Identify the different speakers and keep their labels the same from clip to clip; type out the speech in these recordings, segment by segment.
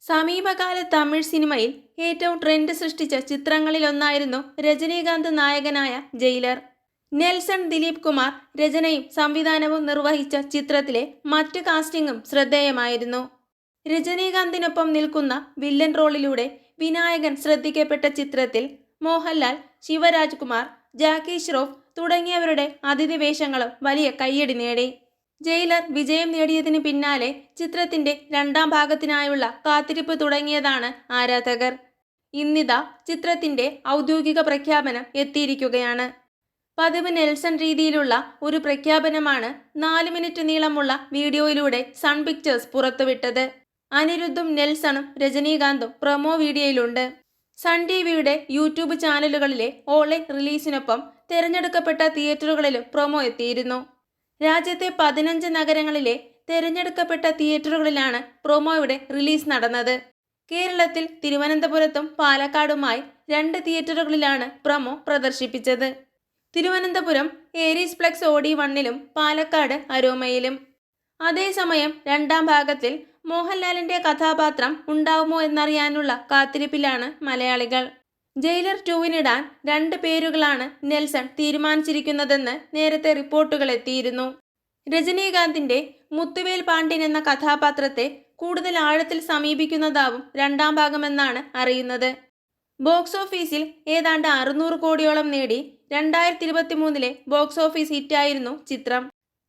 Speaker 1: സമീപകാല തമിഴ് സിനിമയിൽ ഏറ്റവും ട്രെൻഡ് സൃഷ്ടിച്ച ചിത്രങ്ങളിലൊന്നായിരുന്നു രജനീകാന്ത് നായകനായ ജയിലർ. നെൽസൺ ദിലീപ് കുമാർ രചനയും സംവിധാനവും നിർവഹിച്ച ചിത്രത്തിലെ മറ്റ് കാസ്റ്റിംഗും ശ്രദ്ധേയമായിരുന്നു. രജനീകാന്തിനൊപ്പം നിൽക്കുന്ന വില്ലൻ റോളിലൂടെ വിനായകൻ ശ്രദ്ധിക്കപ്പെട്ട ചിത്രത്തിൽ മോഹൻലാൽ, ശിവരാജ്കുമാർ, ജാക്കി ഷ്രോഫ് തുടങ്ങിയവരുടെ അതിഥി വേഷങ്ങളും വലിയ കയ്യടി നേടി. ജയിലർ വിജയം നേടിയതിന് പിന്നാലെ ചിത്രത്തിന്റെ രണ്ടാം ഭാഗത്തിനായുള്ള കാത്തിരിപ്പ് തുടങ്ങിയതാണ് ആരാധകർ. ഇന്നിതാ ചിത്രത്തിന്റെ ഔദ്യോഗിക പ്രഖ്യാപനം എത്തിയിരിക്കുകയാണ്. പതിവ് നെൽസൺ രീതിയിലുള്ള ഒരു പ്രഖ്യാപനമാണ് 4 മിനിറ്റ് നീളമുള്ള വീഡിയോയിലൂടെ സൺ പിക്ചേഴ്സ് പുറത്തുവിട്ടത്. അനിരുദ്ധും നെൽസണും രജനീകാന്തും പ്രൊമോ വീഡിയോയിലുണ്ട്. സൺ ടിവിയുടെ യൂട്യൂബ് ചാനലുകളിലെ ഓൺലൈൻ റിലീസിനൊപ്പം തെരഞ്ഞെടുക്കപ്പെട്ട തിയേറ്ററുകളിലും പ്രൊമോ എത്തിയിരുന്നു. രാജ്യത്തെ 15 നഗരങ്ങളിലെ തെരഞ്ഞെടുക്കപ്പെട്ട തിയേറ്ററുകളിലാണ് പ്രൊമോയുടെ റിലീസ് നടന്നത്. കേരളത്തിൽ തിരുവനന്തപുരത്തും പാലക്കാടുമായി 2 തിയേറ്ററുകളിലാണ് പ്രൊമോ പ്രദർശിപ്പിച്ചത്. തിരുവനന്തപുരം ഏരീസ് പ്ലക്സ് OD1ലും പാലക്കാട് അരോമയിലും. അതേസമയം രണ്ടാം ഭാഗത്തിൽ മോഹൻലാലിന്റെ കഥാപാത്രം ഉണ്ടാവുമോ എന്നറിയാനുള്ള കാത്തിരിപ്പിലാണ് മലയാളികൾ. ജയിലർ 2വിനിടാൻ 2 പേരുകളാണ് നെൽസൺ തീരുമാനിച്ചിരിക്കുന്നതെന്ന് നേരത്തെ റിപ്പോർട്ടുകൾ എത്തിയിരുന്നു. രജനീകാന്തിന്റെ മുത്തുവേൽ പാണ്ഡ്യൻ എന്ന കഥാപാത്രത്തെ കൂടുതൽ ആഴത്തിൽ സമീപിക്കുന്നതാവും രണ്ടാം ഭാഗമെന്നാണ് അറിയുന്നത്. ബോക്സ് ഓഫീസിൽ ഏതാണ്ട് 600 കോടിയോളം നേടി 2023 ബോക്സ് ഓഫീസ് ഹിറ്റായിരുന്നു ചിത്രം.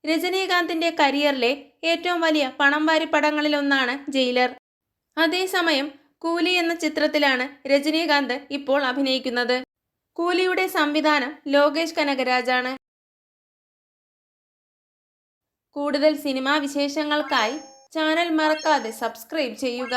Speaker 1: രജനീകാന്തിന്റെ കരിയറിലെ ഏറ്റവും വലിയ പണം വാരി പടങ്ങളിലൊന്നാണ് ജയിലർ. അതേസമയം കൂലി എന്ന ചിത്രത്തിലാണ് രജനീകാന്ത് ഇപ്പോൾ അഭിനയിക്കുന്നത്. കൂലിയുടെ സംവിധാനം ലോകേഷ് കനകരാജാണ്. കൂടുതൽ സിനിമാ വിശേഷങ്ങൾക്കായി ചാനൽ മറക്കാതെ സബ്സ്ക്രൈബ് ചെയ്യുക.